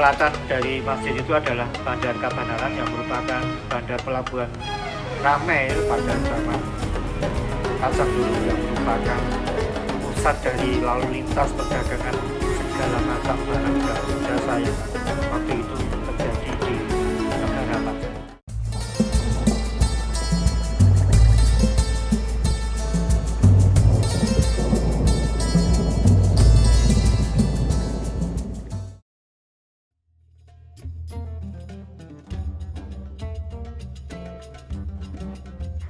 selatan dari masjid itu adalah Bandar Kabanaran yang merupakan bandar pelabuhan ramai pada zaman Kacang dulu, yang merupakan pusat dari lalu lintas perdagangan segala macam barang dan jasa yang waktu itu terjadi di negara Pajang.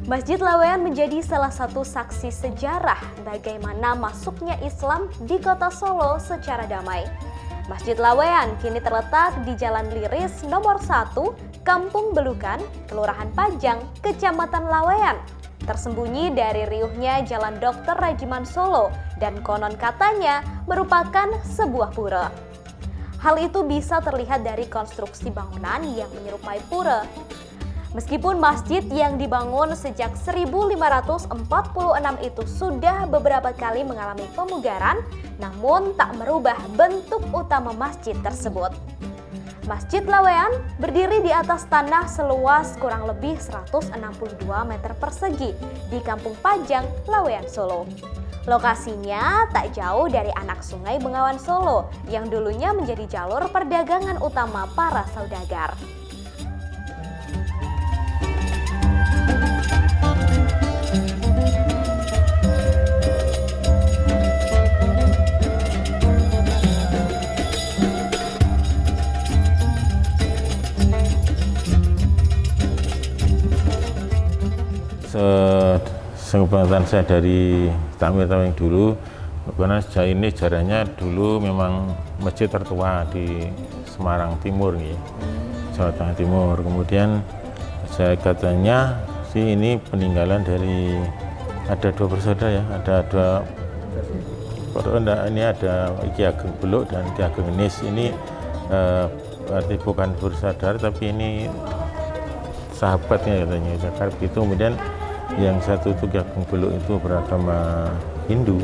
Masjid Laweyan menjadi salah satu saksi sejarah bagaimana masuknya Islam di kota Solo secara damai. Masjid Laweyan kini terletak di Jalan Liris nomor 1, Kampung Belukan, Kelurahan Pajang, Kecamatan Laweyan. Tersembunyi dari riuhnya Jalan Dr. Rajiman Solo dan konon katanya merupakan sebuah pura. Hal itu bisa terlihat dari konstruksi bangunan yang menyerupai pura. Meskipun masjid yang dibangun sejak 1546 itu sudah beberapa kali mengalami pemugaran, namun tak merubah bentuk utama masjid tersebut. Masjid Laweyan berdiri di atas tanah seluas kurang lebih 162 meter persegi di Kampung Pajang, Laweyan, Solo. Lokasinya tak jauh dari anak Sungai Bengawan Solo yang dulunya menjadi jalur perdagangan utama para saudagar. Sepengetahuan saya dari takmir-takmir dulu, karena sejauh ini sejarahnya dulu memang masjid tertua di Semarang Timur, nih, Jawa Tengah Timur. Kemudian saya katanya sih ini peninggalan dari ada dua bersaudara ya, ini ada Ki Ageng Beluk dan Ki Ageng Nis. Ini berarti bukan bersaudara tapi ini sahabatnya katanya. Itu kemudian yang satu itu Ki Ageng Beluk itu beragama Hindu,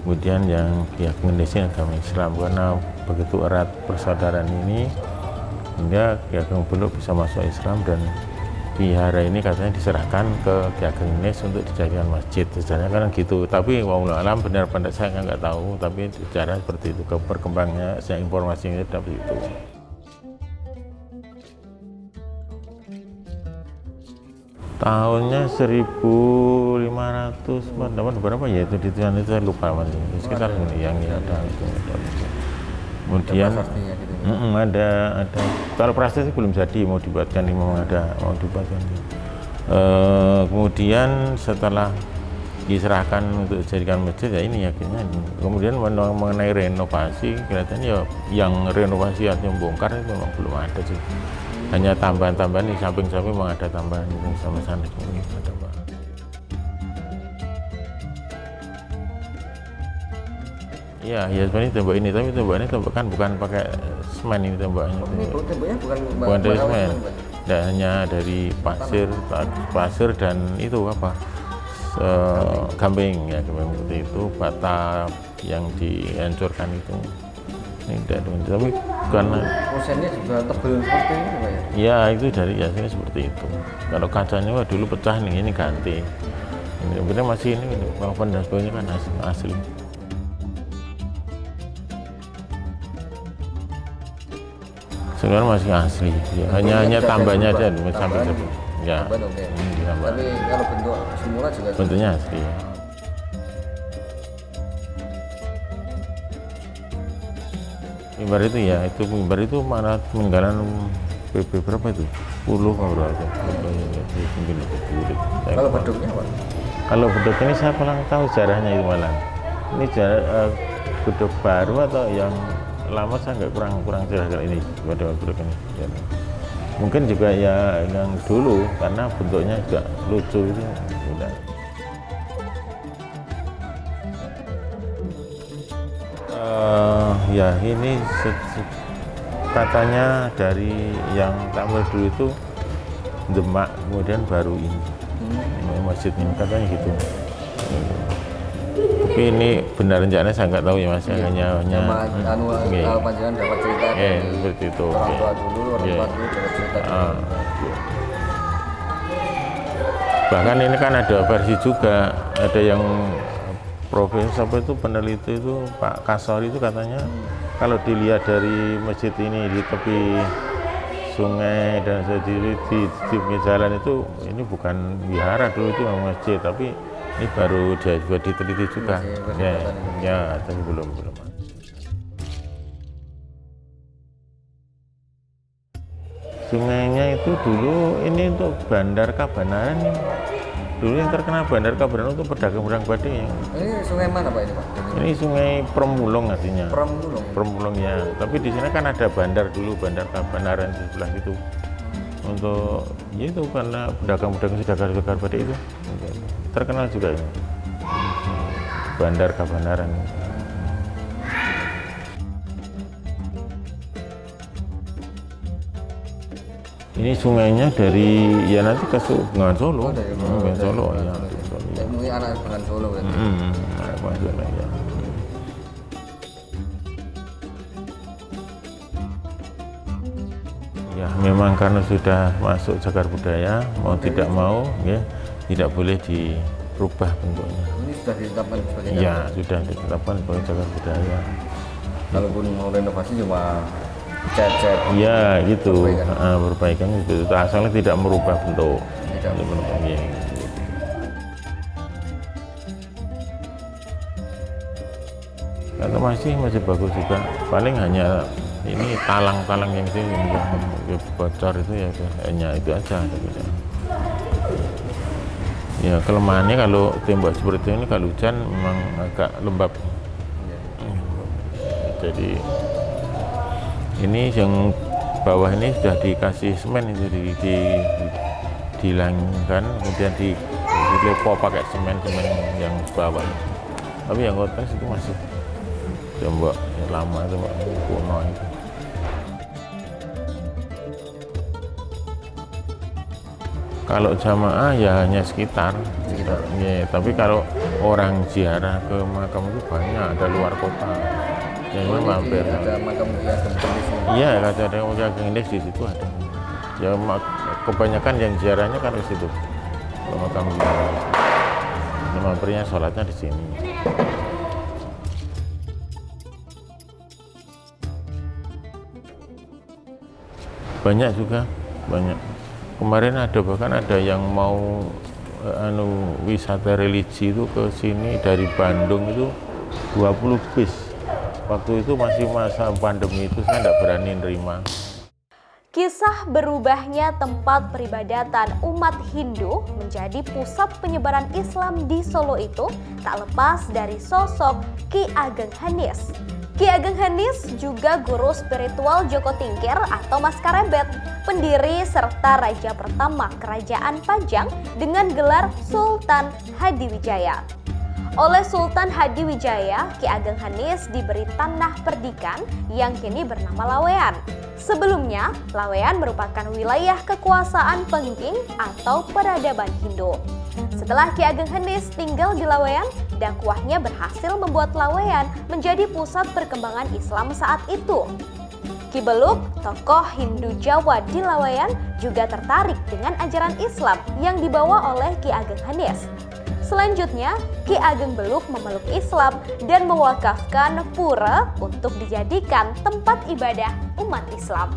kemudian yang Ki Ageng Nis agama Islam. Karena begitu erat persaudaraan ini, hingga Ki Ageng Beluk bisa masuk Islam dan vihara ini katanya diserahkan ke Ki Ageng Nis untuk dijadikan masjid. Sejarahnya kan gitu, tapi wallahu alam benar pada saya nggak tahu, tapi sejarah seperti itu, perkembangannya saya informasinya seperti itu. Tahunnya 1500 berapa ya itu itu saya lupa masih sekitar yang ada itu. Kemudian ada kalau prasasti belum jadi, mau dibuatkan, memang ada mau dibuatkan. Kemudian setelah diserahkan untuk dijadikan masjid ya ini akhirnya. Kemudian mengenai renovasi kelihatannya ya yang renovasi atau bongkar itu memang belum ada sih. Hanya tambahan-tambahan di samping-samping memang ada tambahan itu sama sana ada Pak. Iya, ya sebenarnya tembok ini, tapi tembok ini kan bukan pakai semen ini temboknya. Ini temboknya bukan dari semen. Dan hanya dari pasir dan itu apa? Gamping ya, gamping seperti itu, bata yang dihancurkan itu. Ini tapi karena kusennya juga tebal seperti ini Pak ya? Ya itu dari aslinya seperti itu. Kalau kacanya dulu pecah nih, ini ganti. Ini sebenarnya masih ini walaupun dan sebagainya kan asli. Sekarang masih asli. Ya, hanya tambahnya aja sampai seperti. Ya. Tapi kalau bentuk semula juga bentuknya asli. Ya. Mimbar itu ya, mimbar itu mana peninggalan PP berapa itu? 10 kalau berapa? Mungkin lebih. Kalau beduknya Pak? Kalau beduk ini saya kurang tahu sejarahnya itu malah. Ini beduk baru atau yang lama saya nggak kurang jelas kalau ini pada beduk ini. Mungkin juga ya yang dulu karena bentuknya juga lucu itu. Udah. Ya ini katanya dari yang takmir dulu itu Demak, kemudian baru ini masjid ini katanya gitu. Tapi ini benar enggaknya saya nggak tahu ya Mas, hanya Sama panjenengan dapat cerita dari seperti itu. orang tua dulu, orang tua dulu dapat cerita dari Bahkan ini kan ada versi juga, ada yang profesor apa itu peneliti itu Pak Kasori itu katanya kalau dilihat dari masjid ini di tepi sungai dan di pinggir jalan itu, ini bukan wihara dulu, itu memang masjid, tapi ini baru dia juga diteliti juga. Ya, tapi belum. Sungainya itu dulu ini untuk Bandar Kabanaran nih. Dulu yang terkenal Bandar Kabanaran untuk pedagang batik. Ini sungai mana Pak ini Pak? Ini sungai Permulung artinya. Permulung Ya. Tapi di sana kan ada bandar dulu, Bandar Kabanaran di sebelah situ. Untuk ya itu karena pedagang sedagar batik itu terkenal juga ini. Bandar Kabanaran. Ini sungainya dari ya nanti ke Bengawan Solo. Bengawan Solo ya. Mungkin anak Bengawan Solo kan. Anak Bengawan Solo ya. Ya memang karena sudah masuk cagar budaya, mau tidak mau ya tidak boleh dirubah bentuknya. Ini sudah ditetapkan sebagai Ya sudah ditetapkan sebagai cagar budaya. Kalaupun mau renovasi cuma cat-cat. Ya gitu, perbaikan itu asalnya tidak merubah bentuk. Tidak merubah. Ya. Karena masih bagus juga. Paling hanya ini talang-talang yang sini yang bocor itu ya hanya itu aja. Ya kelemahannya kalau tembok seperti ini kalau hujan memang agak lembab. Jadi ini yang bawah ini sudah dikasih semen itu dilangkan, kemudian dilepo pakai semen yang bawah. Tapi yang atas itu masih tembok lama itu kuno itu. Kalau jamaah ya hanya sekitar. Ya, tapi kalau orang ziarah ke makam itu banyak, ada luar kota. Ya ini mampir. Ada makam Ki Ageng Genis. Iya, ada Ki Ageng Genis di situ ada. Ya kebanyakan yang ziarahnya kan di situ. Ke makam Genis. Mampirnya sholatnya di sini. Banyak juga, banyak. Kemarin bahkan ada yang mau wisata religi itu ke sini dari Bandung itu 20 bis. Waktu itu masih masa pandemi itu saya tidak berani nerima. Kisah berubahnya tempat peribadatan umat Hindu menjadi pusat penyebaran Islam di Solo itu tak lepas dari sosok Ki Ageng Hanis. Ki Ageng Hanis juga guru spiritual Joko Tingkir atau Mas Karebet, pendiri serta raja pertama Kerajaan Pajang dengan gelar Sultan Hadiwijaya. Oleh Sultan Hadiwijaya, Ki Ageng Hanis diberi tanah perdikan yang kini bernama Lawean. Sebelumnya, Lawean merupakan wilayah kekuasaan Pengging atau peradaban Hindu. Setelah Ki Ageng Hanis tinggal di Lawean, dakwahnya berhasil membuat Lawean menjadi pusat perkembangan Islam saat itu. Ki Beluk, tokoh Hindu Jawa di Lawean, juga tertarik dengan ajaran Islam yang dibawa oleh Ki Ageng Hanis. Selanjutnya, Ki Ageng Beluk memeluk Islam dan mewakafkan pura untuk dijadikan tempat ibadah umat Islam.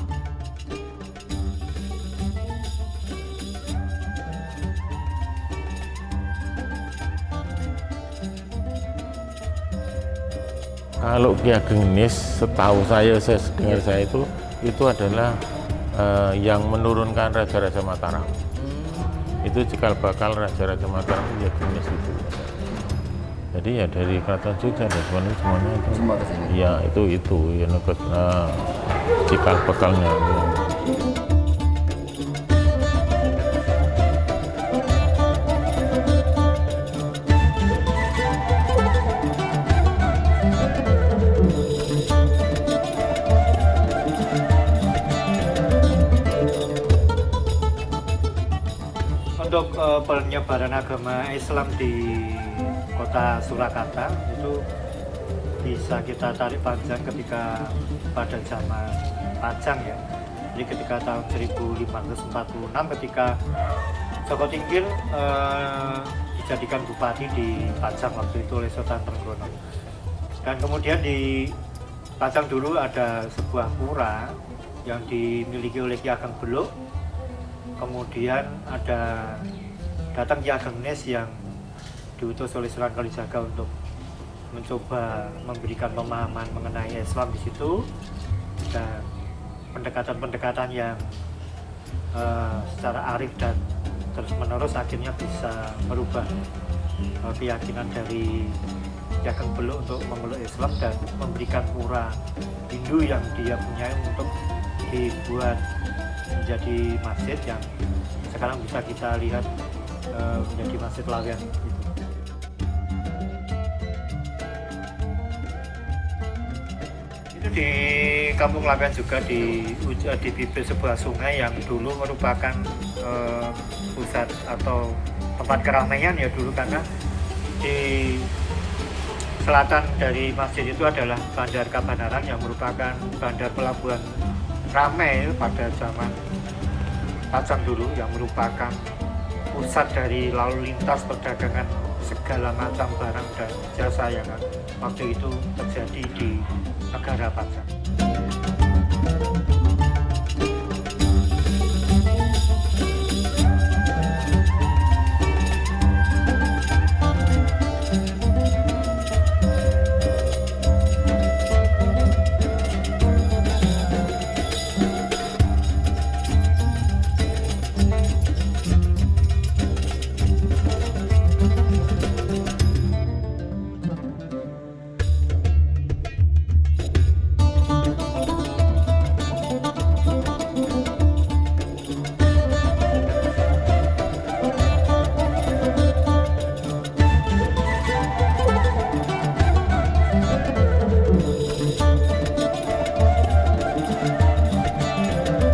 Kalau Ki Ageng Hanis, setahu saya dengar saya itu adalah yang menurunkan Raja-Raja Mataram. Itu cikal bakal Raja-Raja Mataram Ki Ageng Hanis itu. Jadi ya dari Keraton Jogja dan semuanya itu. Semua ke sini. Ya itu ya cikal bakalnya. Untuk penyebaran agama Islam di kota Surakarta itu bisa kita tarik panjang ketika pada zaman Pajang ya. Jadi ketika tahun 1546 ketika Joko Tingkir dijadikan bupati di Pajang waktu itu oleh Sultan Trenggono. Dan kemudian di Pajang dulu ada sebuah pura yang dimiliki oleh Ki Ageng Beluk. Kemudian datang Ki Ageng Nes yang diutus oleh Sunan Kalijaga untuk mencoba memberikan pemahaman mengenai Islam di situ, dan pendekatan-pendekatan yang secara arif dan terus-menerus akhirnya bisa merubah keyakinan dari Ki Ageng Beluk untuk memeluk Islam dan memberikan pura Hindu yang dia punya untuk dibuat menjadi masjid yang sekarang bisa kita lihat menjadi Masjid Laweyan. Itu di Kampung Laweyan juga di bibir sebuah sungai yang dulu merupakan pusat atau tempat keramaian ya dulu, karena di selatan dari masjid itu adalah Bandar Kabanaran yang merupakan bandar pelabuhan ramai pada zaman Pajang dulu, yang merupakan pusat dari lalu lintas perdagangan segala macam barang dan jasa yang waktu itu terjadi di negara Pajang.